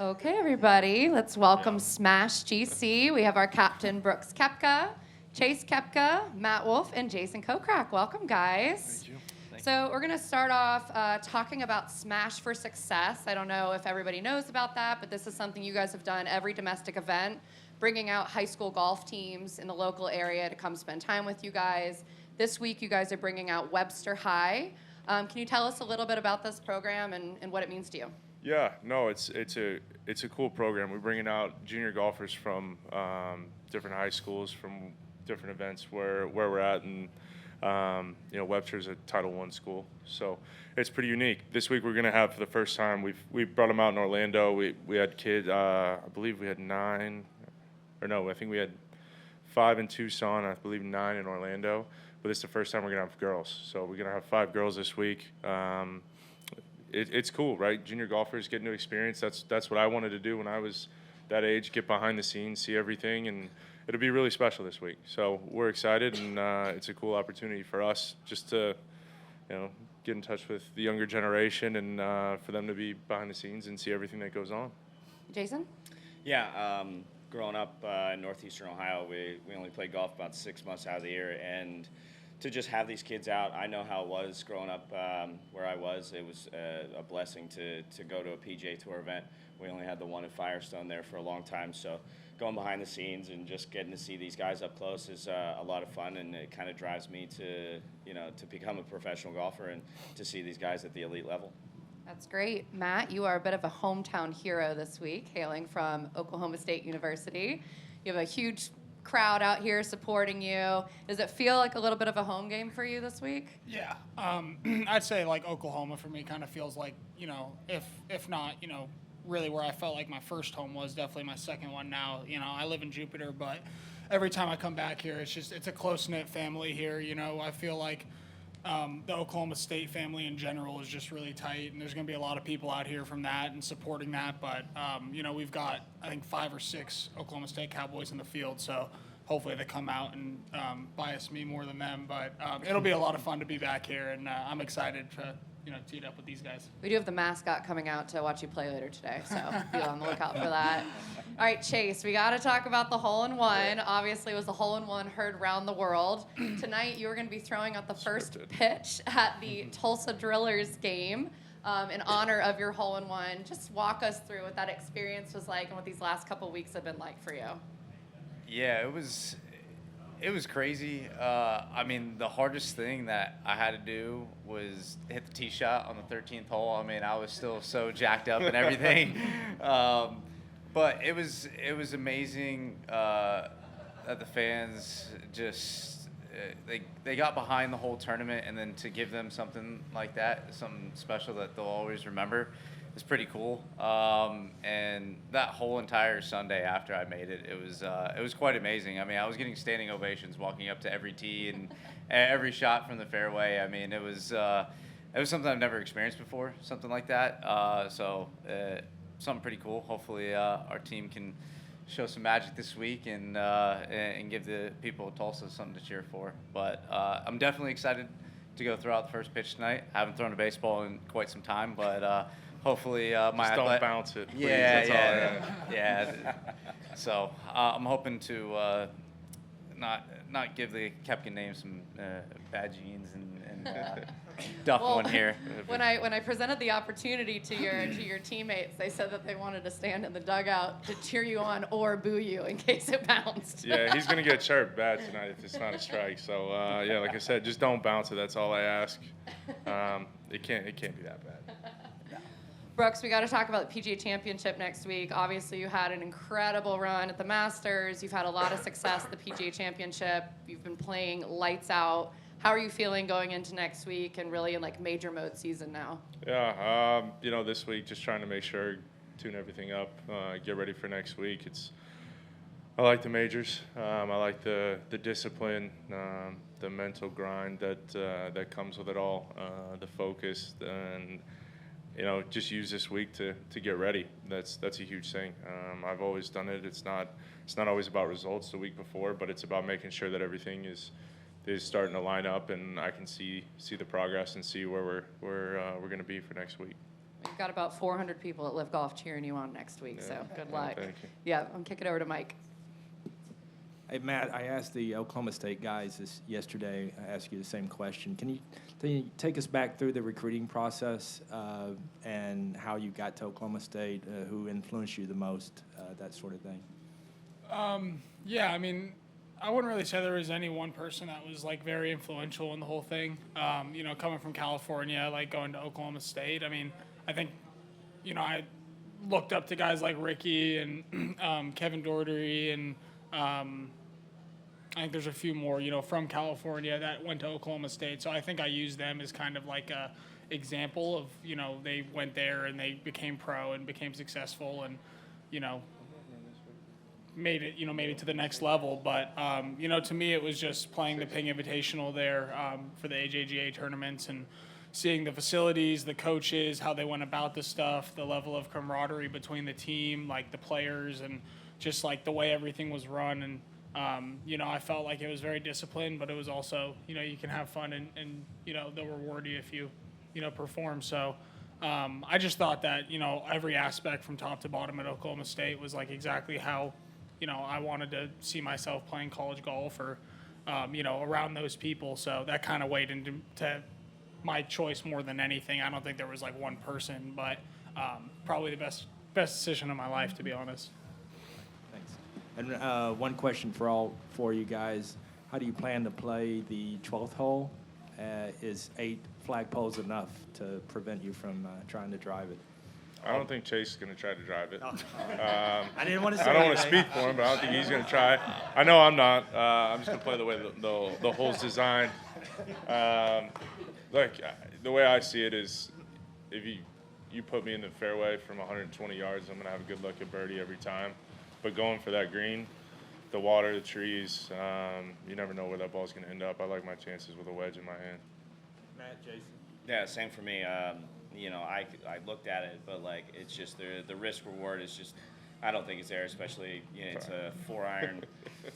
Okay, everybody, let's welcome Smash GC. We have our captain, Brooks Koepka, Chase Koepka, Matt Wolf, and Jason Kokrak. Welcome, guys. Thank you. So we're going to start off talking about Smash for Success. I don't know if everybody knows about that, but this is something you guys have done every domestic event, bringing out high school golf teams in the local area to come spend time with you guys. This week, you guys are bringing out Webster High. Can you tell us a little bit about this program and what it means to you? Yeah, no, it's a cool program. We're bringing out junior golfers from different high schools, from different events where we're at, and Webster's a Title I school, so it's pretty unique. This week we're gonna have, for the first time, we brought them out in Orlando. We had kids. I believe we had 9, or no, I think we had 5 in Tucson. I believe 9 in Orlando. But this is the first time we're gonna have girls. So we're gonna have 5 girls this week. It's cool, right? Junior golfers getting to experience. That's what I wanted to do when I was that age. Get behind the scenes, see everything, and it'll be really special this week. So we're excited, and it's a cool opportunity for us just to, get in touch with the younger generation and for them to be behind the scenes and see everything that goes on. Jason? Yeah, growing up in northeastern Ohio, we only played golf about 6 months out of the year, and to just have these kids out, I know how it was growing up where I was. It was a blessing to go to a PGA Tour event. We only had the one at Firestone there for a long time, so going behind the scenes and just getting to see these guys up close is a lot of fun, and it kind of drives me to become a professional golfer and to see these guys at the elite level. That's great. Matt, you are a bit of a hometown hero this week, hailing from Oklahoma State University. You have a huge crowd out here supporting you. Does it feel like a little bit of a home game for you this week? Yeah, I'd say like Oklahoma for me kind of feels like, if not, really where I felt like my first home was, definitely my second one now. I live in Jupiter, but every time I come back here, it's a close-knit family here. I feel like the Oklahoma State family in general is just really tight, and there's going to be a lot of people out here from that and supporting that. But, we've got, I think, 5 or 6 Oklahoma State Cowboys in the field, so hopefully they come out and bias me more than them. But it'll be a lot of fun to be back here, and I'm excited to tee it up with these guys. We do have the mascot coming out to watch you play later today, so be on the lookout for that. All right, Chase, we got to talk about the hole-in-one. Obviously, it was the hole-in-one heard around the world. Tonight, you were going to be throwing out the first pitch at the Tulsa Drillers game in honor of your hole-in-one. Just walk us through what that experience was like and what these last couple weeks have been like for you. Yeah, it was crazy. The hardest thing that I had to do was hit the tee shot on the 13th hole. I was still so jacked up and everything. But it was amazing that the fans just they got behind the whole tournament, and then to give them something like that, something special that they'll always remember, is pretty cool. And that whole entire Sunday after I made it, it was quite amazing. I was getting standing ovations walking up to every tee and every shot from the fairway. It was something I've never experienced before, something like that. Something pretty cool. Hopefully, our team can show some magic this week and give the people of Tulsa something to cheer for. But I'm definitely excited to go throw out the first pitch tonight. I haven't thrown a baseball in quite some time, but hopefully my Just don't bounce it, please. Yeah, That's all yeah. So I'm hoping to not give the Koepka name some bad genes and duff one here. When I presented the opportunity to your teammates, they said that they wanted to stand in the dugout to cheer you on or boo you in case it bounced. Yeah, he's gonna get chirped bad tonight if it's not a strike. So like I said, just don't bounce it. That's all I ask. It can't be that bad. Brooks, we got to talk about the PGA Championship next week. Obviously, you had an incredible run at the Masters. You've had a lot of success at the PGA Championship. You've been playing lights out. How are you feeling going into next week and really in major mode season now? Yeah, this week just trying to make sure, tune everything up, get ready for next week. I like the majors. I like the discipline, the mental grind that comes with it all, the focus, and just use this week to get ready. That's a huge thing. I've always done it. It's not always about results the week before, but it's about making sure that everything is starting to line up, and I can see the progress and see where we're going to be for next week. We've got about 400 people at LIV Golf cheering you on next week, so good luck. Thank you. Yeah, I'm kicking it over to Mike. Hey, Matt, I asked the Oklahoma State guys this yesterday. I asked you the same question. Can you take us back through the recruiting process and how you got to Oklahoma State, who influenced you the most, that sort of thing? Yeah, I mean, I wouldn't really say there was any one person that was like very influential in the whole thing. You know, coming from California, like going to Oklahoma State. I mean, I think, you know, I looked up to guys like Ricky and Kevin Doherty and I think there's a few more, you know, from California that went to Oklahoma State. So I think I use them as kind of like a example of, you know, they went there and they became pro and became successful and, you know, made it to the next level. But, you know, to me, it was just playing the Ping Invitational there for the AJGA tournaments and seeing the facilities, the coaches, how they went about the stuff, the level of camaraderie between the team, like the players, and just like the way everything was run. And, you know, I felt like it was very disciplined, but it was also, you know, you can have fun and you know, they'll reward you if you know, perform. So I just thought that, you know, every aspect from top to bottom at Oklahoma State was like exactly how, you know, I wanted to see myself playing college golf or, you know, around those people. So that kind of weighed into my choice more than anything. I don't think there was like one person, but probably the best decision of my life, to be honest. Thanks. And one question for all four of you guys. How do you plan to play the 12th hole? Is 8 flagpoles enough to prevent you from trying to drive it? I don't think Chase is going to try to drive it. I didn't want to say I don't want to anything. speak for him, but I don't think he's going to try. I know I'm not. I'm just going to play the way the hole's designed. Look, the way I see it is if you put me in the fairway from 120 yards, I'm going to have a good look at birdie every time. But going for that green, the water, the trees, you never know where that ball's going to end up. I like my chances with a wedge in my hand. Matt, Jason? Yeah, same for me. You know, I looked at it, but like it's just the risk reward is just I don't think it's there, especially you know it's a 4-iron,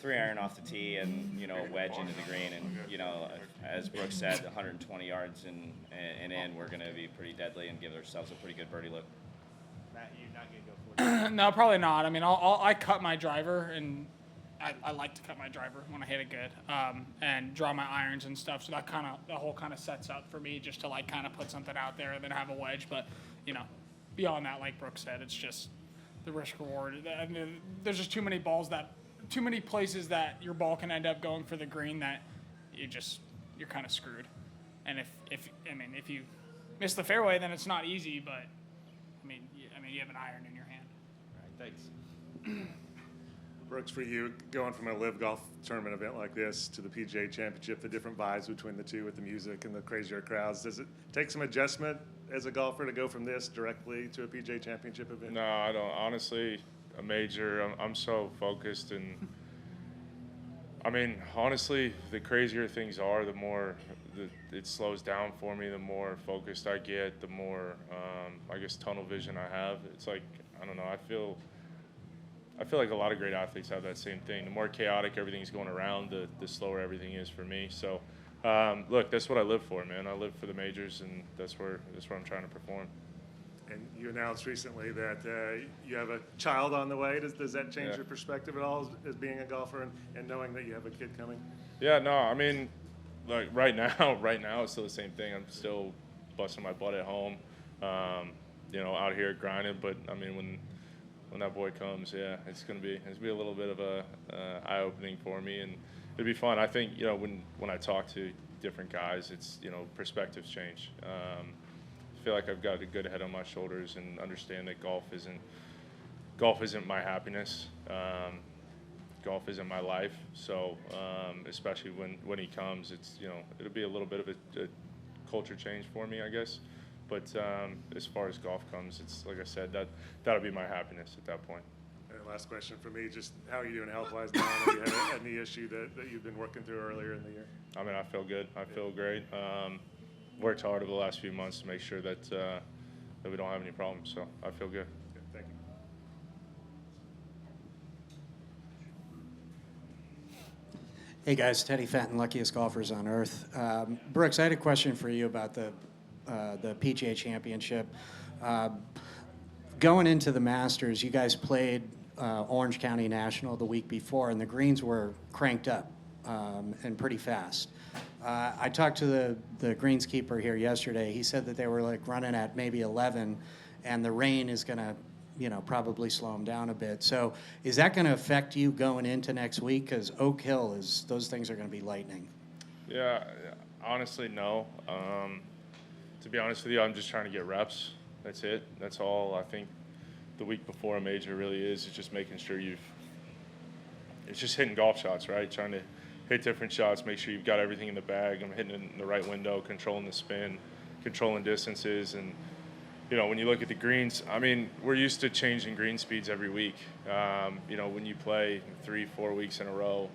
3-iron off the tee, and you know a wedge into the green, and you know as Brooks said, 120 yards and in, we're going to be pretty deadly and give ourselves a pretty good birdie look. Matt, you're not going to go for it? No, probably not. I mean, I cut my driver, and I like to cut my driver when I hit it good, and draw my irons and stuff. So that the whole kind of sets up for me just to like kind of put something out there and then have a wedge. But you know, beyond that, like Brooks said, it's just the risk reward. I mean, there's just too many places that your ball can end up going for the green that you're kind of screwed. And if you miss the fairway, then it's not easy. But I mean, you have an iron in your hand. All right, thanks. Brooks, for you, going from a LIV Golf tournament event like this to the PGA Championship, the different vibes between the two with the music and the crazier crowds, does it take some adjustment as a golfer to go from this directly to a PGA Championship event? No, I don't. Honestly, a major, I'm so focused. And, I mean, honestly, the crazier things are, the more it slows down for me, the more focused I get, the more, I guess, tunnel vision I have. It's like, I don't know, I feel like a lot of great athletes have that same thing. The more chaotic everything's going around, the slower everything is for me. So, look, that's what I live for, man. I live for the majors, and that's where I'm trying to perform. And you announced recently that you have a child on the way. Does that change your perspective at all as being a golfer and knowing that you have a kid coming? Yeah, no, I mean, like right now it's still the same thing. I'm still busting my butt at home, you know, out here grinding. But I mean, when that boy comes, yeah, it's gonna be a little bit of a eye-opening for me, and it'd be fun. I think, you know, when I talk to different guys, it's, you know, perspectives change. I feel like I've got a good head on my shoulders and understand that golf isn't my happiness. Golf isn't my life. So especially when he comes, it's, you know, it'll be a little bit of a culture change for me, I guess. But as far as golf comes, it's like I said, that'll be my happiness at that point. And last question for me, just how are you doing health-wise now? I know you had a knee issue that you've been working through earlier in the year. I mean, I feel good. I feel great. Worked hard over the last few months to make sure that we don't have any problems. So I feel good. Okay, thank you. Hey guys, Teddy Fenton, luckiest golfers on earth. Brooks, I had a question for you about the PGA Championship. Going into the Masters, you guys played Orange County National the week before, and the greens were cranked up and pretty fast. I talked to the greenskeeper here yesterday. He said that they were like running at maybe 11, and the rain is going to, probably slow them down a bit. So is that going to affect you going into next week? Because Oak Hill those things are going to be lightning. Yeah, honestly, no. To be honest with you, I'm just trying to get reps. That's it. That's all. I think the week before a major really is just making sure it's just hitting golf shots, right? Trying to hit different shots, make sure you've got everything in the bag. I'm hitting it in the right window, controlling the spin, controlling distances. And, when you look at the greens, I mean, we're used to changing green speeds every week. When you play 3-4 weeks in a row,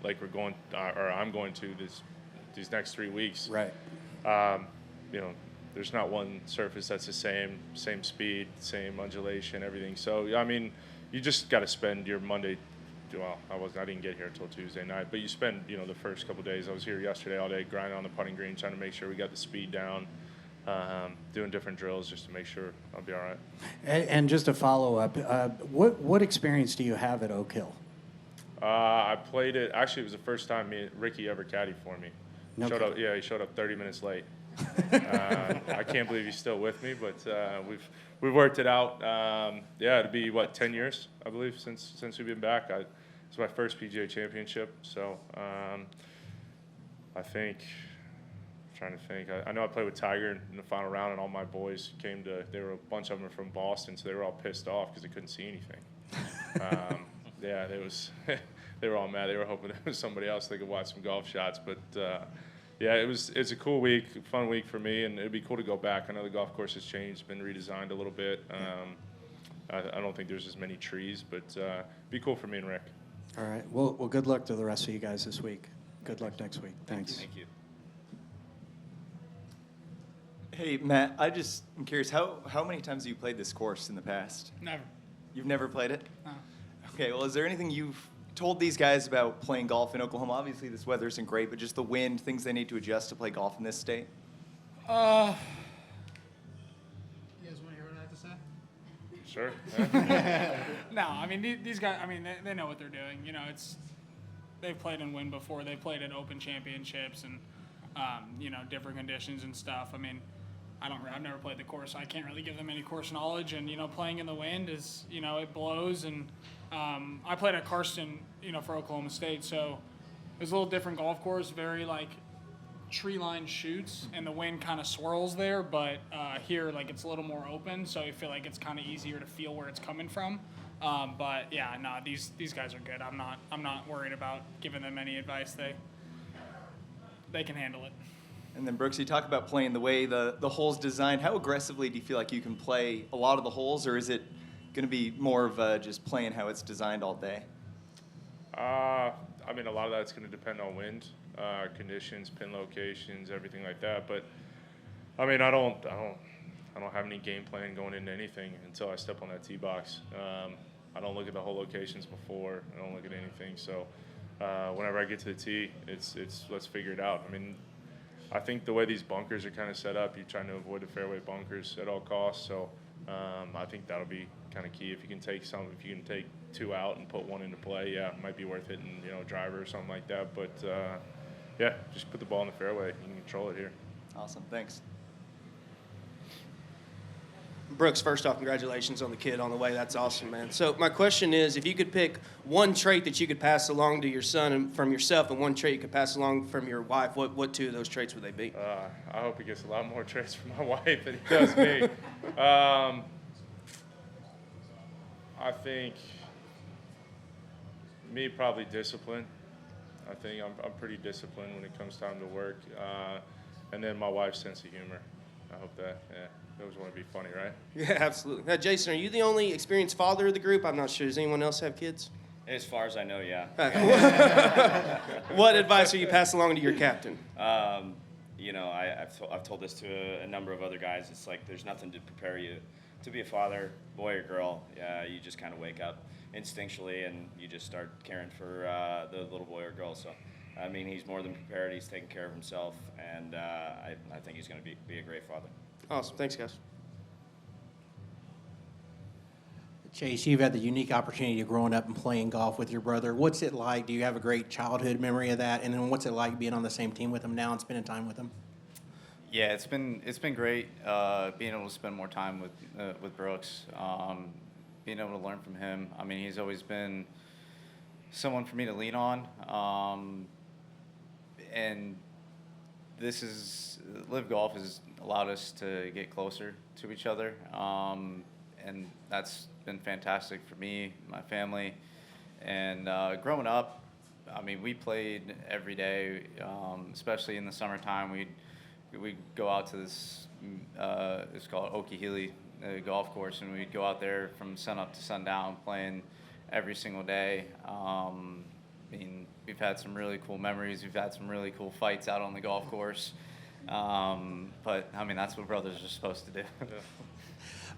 like we're going, or I'm going to these next 3 weeks. Right. There's not one surface that's the same speed, same undulation, everything. So, I mean, you just got to spend your Monday. Well, I didn't get here until Tuesday night, but you spend, the first couple of days. I was here yesterday all day grinding on the putting green, trying to make sure we got the speed down, doing different drills just to make sure I'll be all right. And just a follow-up, what experience do you have at Oak Hill? I played it. Actually, it was the first time Ricky ever caddied for me. No Showed kidding. up. Yeah, he showed up 30 minutes late. I can't believe he's still with me, but we've worked it out. It'll be 10 years, I believe, since we've been back. It's my first PGA Championship, so I think. I'm trying to think. I know I played with Tiger in the final round, and all my boys came to. They were a bunch of them from Boston, so they were all pissed off because they couldn't see anything. They were all mad. They were hoping it was somebody else they could watch some golf shots, but. It's a cool week, fun week for me, and it'd be cool to go back. I know the golf course has changed, been redesigned a little bit. I don't think there's as many trees, but it'd be cool for me and Rick. All right. Well, good luck to the rest of you guys this week. Good luck next week. Thanks. Thank you. Hey, Matt, I'm curious, how many times have you played this course in the past? Never. You've never played it? No. Okay, well, is there anything you've told these guys about playing golf in Oklahoma? Obviously, this weather isn't great, but just the wind, things they need to adjust to play golf in this state? You guys want to hear what I have to say? Sure. Yeah. No, I mean, these guys, I mean, they know what they're doing. They've played in wind before. They played at Open Championships and, different conditions and stuff. I mean, I've never played the course, so I can't really give them any course knowledge. And, playing in the wind is, it blows. And I played at Karsten, for Oklahoma State, so it was a little different golf course, very, tree-lined shoots, and the wind kind of swirls there. But here, it's a little more open, so I feel like it's kind of easier to feel where it's coming from. But, yeah, no, these guys are good. I'm not worried about giving them any advice. They can handle it. And then, Brooks, you talk about playing the way the hole's designed. How aggressively do you feel like you can play a lot of the holes, or is it going to be more of just playing how it's designed all day? I mean, a lot of that's going to depend on wind, conditions, pin locations, everything like that. But I mean, I don't have any game plan going into anything until I step on that tee box. I don't look at the hole locations before. I don't look at anything. So whenever I get to the tee, it's let's figure it out. I mean, I think the way these bunkers are kind of set up, you're trying to avoid the fairway bunkers at all costs. So I think that'll be kind of key. If you can take 2 out and put 1 into play, yeah, it might be worth hitting, a driver or something like that. But just put the ball in the fairway. You can control it here. Awesome, thanks. Brooks, first off, congratulations on the kid on the way. That's awesome, man. So my question is, if you could pick one trait that you could pass along to your son and from yourself and one trait you could pass along from your wife, what 2 of those traits would they be? I hope he gets a lot more traits from my wife than he does me. I think me probably discipline. I think I'm pretty disciplined when it comes time to work. And then my wife's sense of humor. I hope that, they always want to be funny, right? Yeah, absolutely. Now, Jason, are you the only experienced father of the group? I'm not sure. Does anyone else have kids? As far as I know, yeah. What advice are you passing along to your captain? I've told this to a number of other guys. It's like there's nothing to prepare you to be a father, boy or girl. You just kind of wake up instinctually and you just start caring for the little boy or girl. So, I mean, he's more than prepared. He's taking care of himself, and I think he's going to be a great father. Awesome. Thanks, guys. Chase, you've had the unique opportunity of growing up and playing golf with your brother. What's it like? Do you have a great childhood memory of that? And then what's it like being on the same team with him now and spending time with him? Yeah, it's been great being able to spend more time with Brooks, being able to learn from him. I mean, he's always been someone for me to lean on, and LIV Golf has allowed us to get closer to each other, and that's been fantastic for me, my family, and growing up. I mean, we played every day, especially in the summertime. We'd go out to this, it's called Okehili golf course, and we'd go out there from sun up to sundown playing every single day. I mean, we've had some really cool memories. We've had some really cool fights out on the golf course. But, I mean, that's what brothers are supposed to do.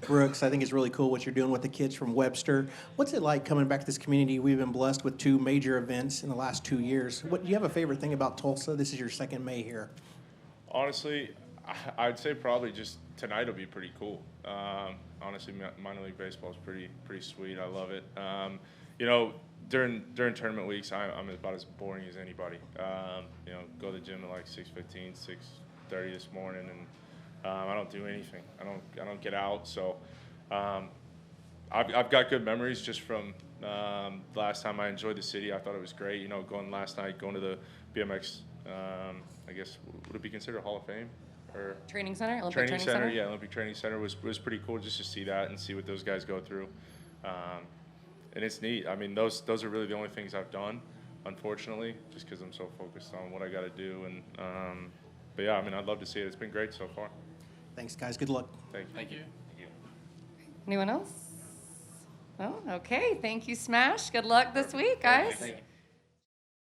Brooks, I think it's really cool what you're doing with the kids from Webster. What's it like coming back to this community? We've been blessed with 2 major events in the last 2 years. Do you have a favorite thing about Tulsa? This is your second May here. Honestly, I'd say probably just tonight will be pretty cool. Honestly, minor league baseball is pretty sweet. I love it. You know, during tournament weeks, I'm about as boring as anybody. You know, go to the gym at like 6:15, 6:30 this morning, and I don't do anything. I don't get out. So I've got good memories just from last time I enjoyed the city. I thought it was great. You know, going last night, going to the BMX. I guess would it be considered Hall of Fame or Training Center, Olympic Training Center? Yeah, Olympic Training Center was pretty cool just to see that and see what those guys go through. And it's neat. I mean, those are really the only things I've done, unfortunately, just because I'm so focused on what I got to do. And but yeah, I mean, I'd love to see it. It's been great so far. Thanks, guys. Good luck. Thank you. Thank you. Anyone else? Oh, okay. Thank you, Smash. Good luck this week, guys. Thank you.